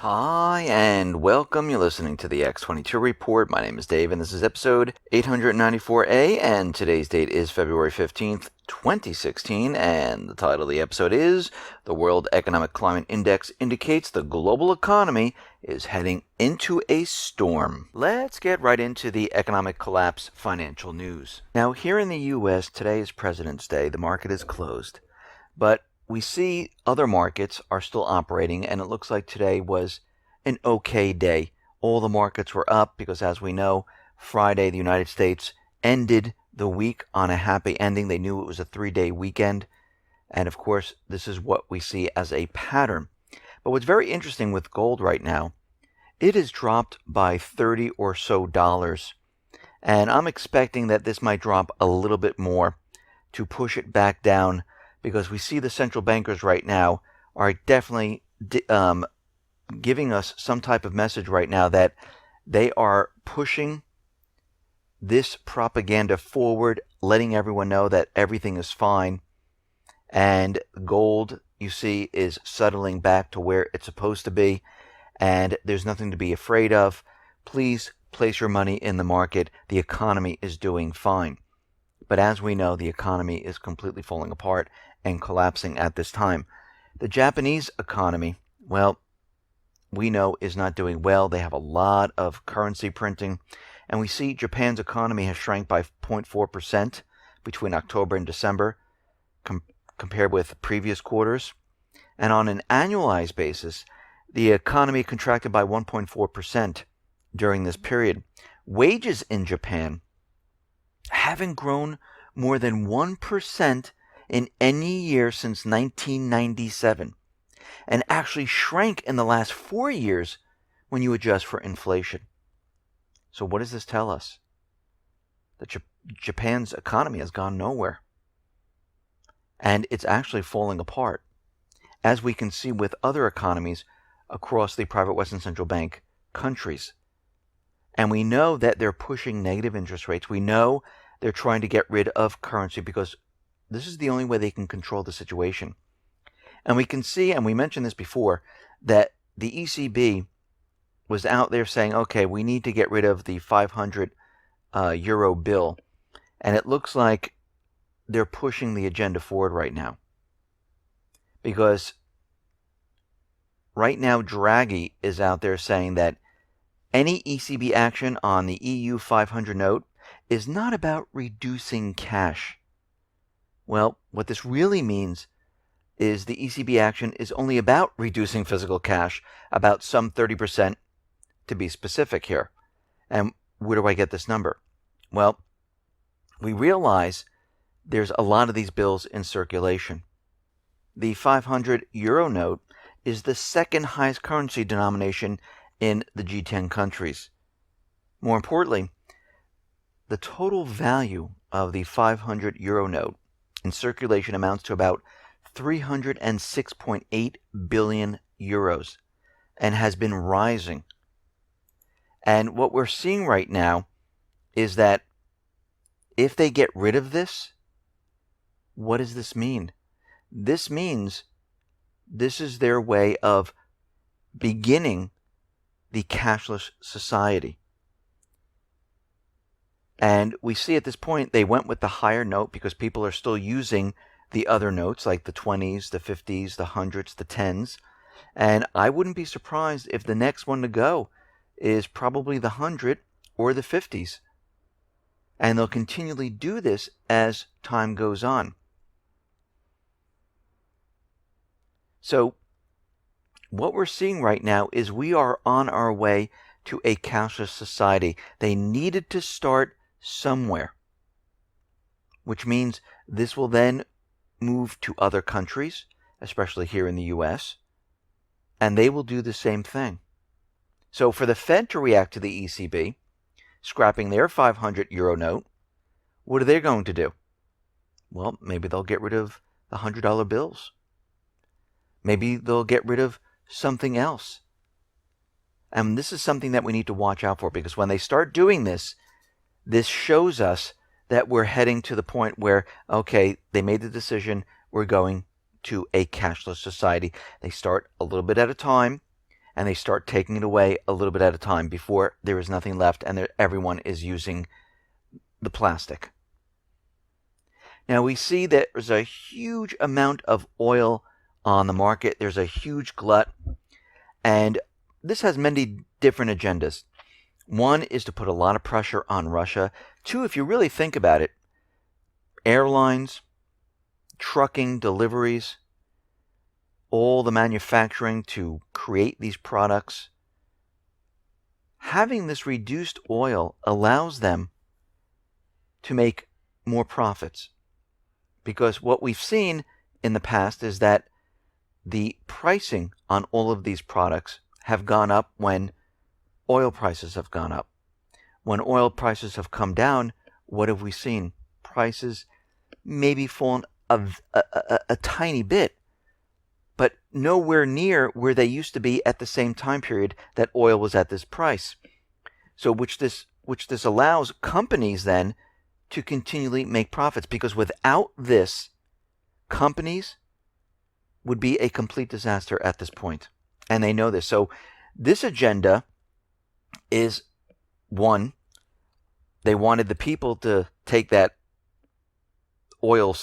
Hi, and welcome. You're listening to the X22 Report. My name is Dave, and this is episode 894A, and today's date is February 15th, 2016, and the title of the episode is The World Economic Climate Index Indicates the Global Economy is Heading into a Storm. Let's get right into the economic collapse financial news. Now, here in the U.S., today is President's Day. The market is closed, but we see other markets are still operating, and it looks like today was an okay day. All the markets were up because, as we know, Friday the United States ended the week on a happy ending. They knew it was a 3-day weekend, and of course this is what we see as a pattern. But what's very interesting with gold right now, it has dropped by $30 or so, and I'm expecting that this might drop a little bit more to push it back down, because we see the central bankers right now are definitely giving us some type of message right now that they are pushing this propaganda forward, letting everyone know that everything is fine. And gold, you see, is settling back to where it's supposed to be, and there's nothing to be afraid of. Please place your money in the market. The economy is doing fine. But as we know, the economy is completely falling apart and collapsing at this time. The Japanese economy, well, we know is not doing well. They have a lot of currency printing, and we see Japan's economy has shrank by 0.4% between October and December compared with previous quarters. And on an annualized basis, the economy contracted by 1.4% during this period. Wages in Japan haven't grown more than 1% in any year since 1997, and actually shrank in the last 4 years when you adjust for inflation. So what does this tell us? That Japan's economy has gone nowhere, and it's actually falling apart, as we can see with other economies across the private Western Central Bank countries. And we know that they're pushing negative interest rates. We know they're trying to get rid of currency because this is the only way they can control the situation. And we can see, and we mentioned this before, that the ECB was out there saying, okay, we need to get rid of the 500 euro bill. And it looks like they're pushing the agenda forward right now. Because right now, Draghi is out there saying that any ECB action on the EU 500 note is not about reducing cash. Well, what this really means is the ECB action is only about reducing physical cash, about some 30% to be specific here. And where do I get this number? Well, we realize there's a lot of these bills in circulation. The 500 euro note is the second highest currency denomination in the G10 countries. More importantly, the total value of the 500 euro note in circulation amounts to about 306.8 billion euros and has been rising. And what we're seeing right now is that if they get rid of this, what does this mean? This means this is their way of beginning the cashless society. And we see at this point they went with the higher note because people are still using the other notes like the 20s, the 50s, the 100s, the 10s. And I wouldn't be surprised if the next one to go is probably the 100 or the 50s. And they'll continually do this as time goes on. So what we're seeing right now is we are on our way to a cashless society. They needed to start somewhere, which means this will then move to other countries, especially here in the US, and they will do the same thing. So for the Fed to react to the ECB, scrapping their 500 euro note, what are they going to do? Well, maybe they'll get rid of the $100 bills. Maybe they'll get rid of something else. And this is something that we need to watch out for, because when they start doing this, this shows us that we're heading to the point where, okay, they made the decision, we're going to a cashless society. They start a little bit at a time, and they start taking it away a little bit at a time before there is nothing left and everyone is using the plastic. Now we see that there's a huge amount of oil on the market. There's a huge glut, and this has many different agendas. One is to put a lot of pressure on Russia. Two, if you really think about it, airlines, trucking, deliveries, all the manufacturing to create these products, having this reduced oil allows them to make more profits. Because what we've seen in the past is that the pricing on all of these products have gone up when oil prices have gone up. When oil prices have come down, what have we seen? Prices maybe fallen a tiny bit, but nowhere near where they used to be at the same time period that oil was at this price. So which this allows companies then to continually make profits, because without this, companies would be a complete disaster at this point. And they know this. So this agenda is, one, they wanted the people to take that oil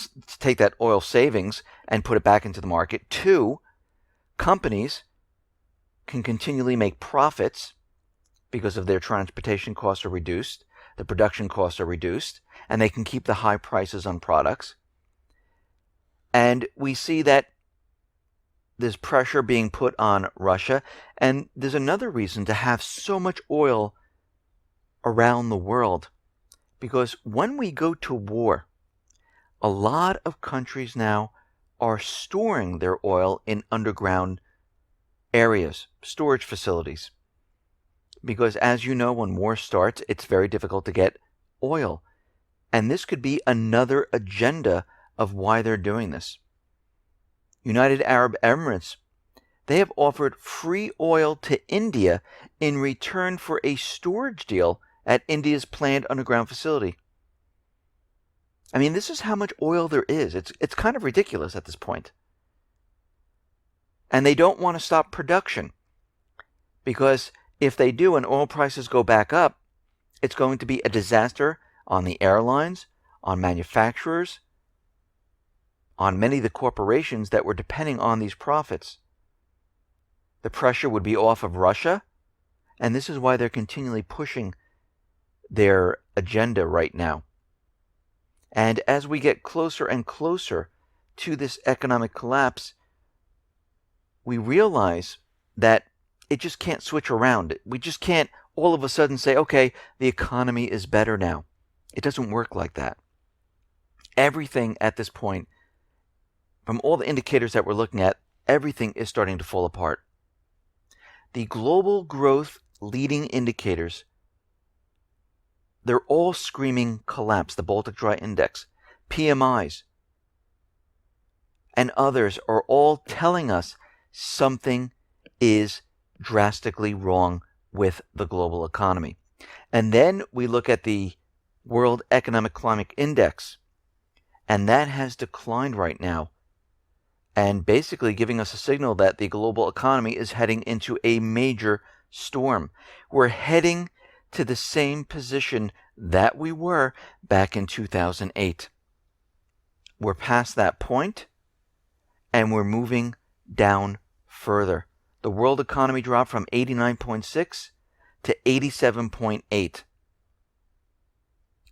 savings and put it back into the market. Two, companies can continually make profits because of their transportation costs are reduced, the production costs are reduced, and they can keep the high prices on products. And we see that there's pressure being put on Russia, and there's another reason to have so much oil around the world, because when we go to war, a lot of countries now are storing their oil in underground areas, storage facilities. Because as you know, when war starts, it's very difficult to get oil. And this could be another agenda of why they're doing this. United Arab Emirates, they have offered free oil to India in return for a storage deal at India's planned underground facility. I mean, this is how much oil there is. It's kind of ridiculous at this point. And they don't want to stop production, because if they do and oil prices go back up, it's going to be a disaster on the airlines, on manufacturers, on many of the corporations that were depending on these profits. The pressure would be off of Russia, and this is why they're continually pushing their agenda right now. And as we get closer and closer to this economic collapse, we realize that it just can't switch around. We just can't all of a sudden say, okay, the economy is better now. It doesn't work like that. Everything at this point, from all the indicators that we're looking at, everything is starting to fall apart. The global growth leading indicators, they're all screaming collapse. The Baltic Dry Index, PMIs, and others are all telling us something is drastically wrong with the global economy. And then we look at the World Economic Climate Index, and that has declined right now, and basically giving us a signal that the global economy is heading into a major storm. We're heading to the same position that we were back in 2008. We're past that point, and we're moving down further. The world economy dropped from 89.6 to 87.8.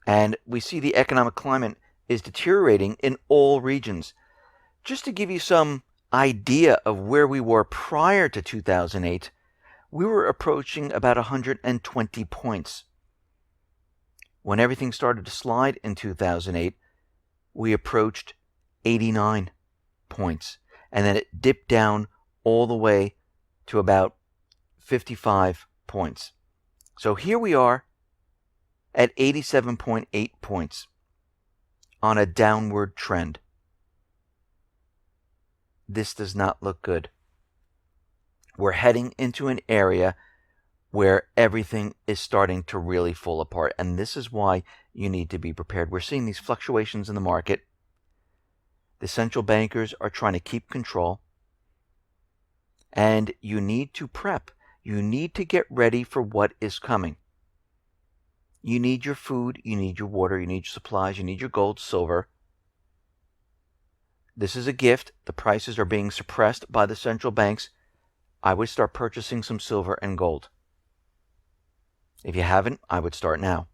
And we see the economic climate is deteriorating in all regions. Just to give you some idea of where we were prior to 2008, we were approaching about 120 points. When everything started to slide in 2008, we approached 89 points. And then it dipped down all the way to about 55 points. So here we are at 87.8 points on a downward trend. This does not look good. We're heading into an area where everything is starting to really fall apart, and this is why you need to be prepared. We're seeing these fluctuations in the market. The central bankers are trying to keep control. And you need to prep. You need to get ready for what is coming. You need your food, you need your water, you need your supplies, you need your gold, silver. This is a gift. The prices are being suppressed by the central banks. I would start purchasing some silver and gold. If you haven't, I would start now.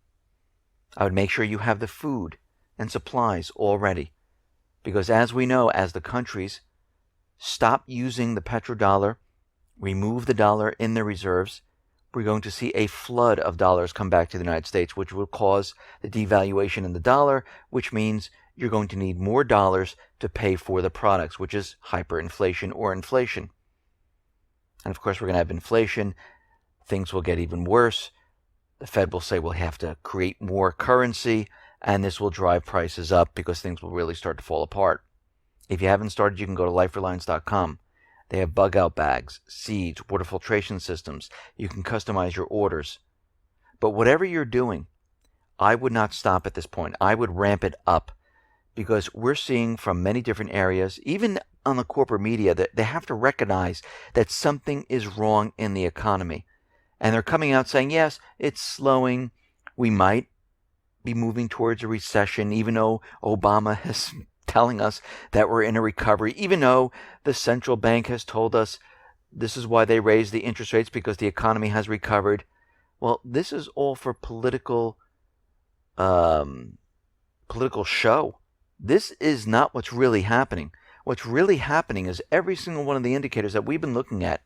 I would make sure you have the food and supplies all ready. Because as we know, as the countries stop using the petrodollar, remove the dollar in their reserves, we're going to see a flood of dollars come back to the United States, which will cause the devaluation in the dollar, which means you're going to need more dollars to pay for the products, which is hyperinflation or inflation. And of course, we're going to have inflation. Things will get even worse. The Fed will say we'll have to create more currency, and this will drive prices up because things will really start to fall apart. If you haven't started, you can go to lifereliance.com. They have bug out bags, seeds, water filtration systems. You can customize your orders. But whatever you're doing, I would not stop at this point. I would ramp it up because we're seeing from many different areas, even on the corporate media, that they have to recognize that something is wrong in the economy. And they're coming out saying, yes, it's slowing. We might be moving towards a recession, even though Obama is telling us that we're in a recovery, even though the central bank has told us this is why they raised the interest rates, because the economy has recovered. Well, this is all for political show. This is not what's really happening. What's really happening is every single one of the indicators that we've been looking at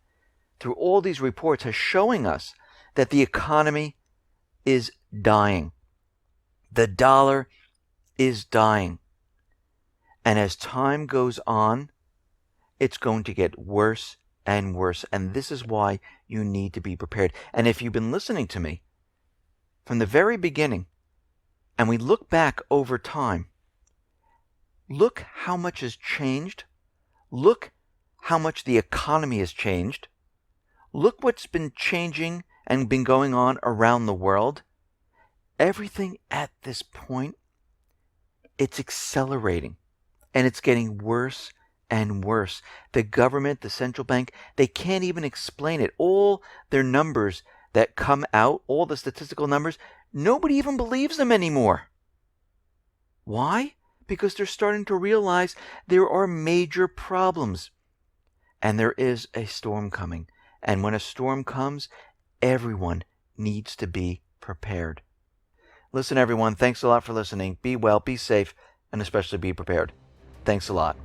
through all these reports is showing us that the economy is dying. The dollar is dying. And as time goes on, it's going to get worse and worse. And this is why you need to be prepared. And if you've been listening to me from the very beginning, and we look back over time, look how much has changed. Look how much the economy has changed. Look what's been changing and been going on around the world. Everything at this point, it's accelerating. And it's getting worse and worse. The government, the central bank, they can't even explain it. All their numbers that come out, all the statistical numbers, nobody even believes them anymore. Why? Because they're starting to realize there are major problems. And there is a storm coming. And when a storm comes, everyone needs to be prepared. Listen, everyone, thanks a lot for listening. Be well, be safe, and especially be prepared. Thanks a lot.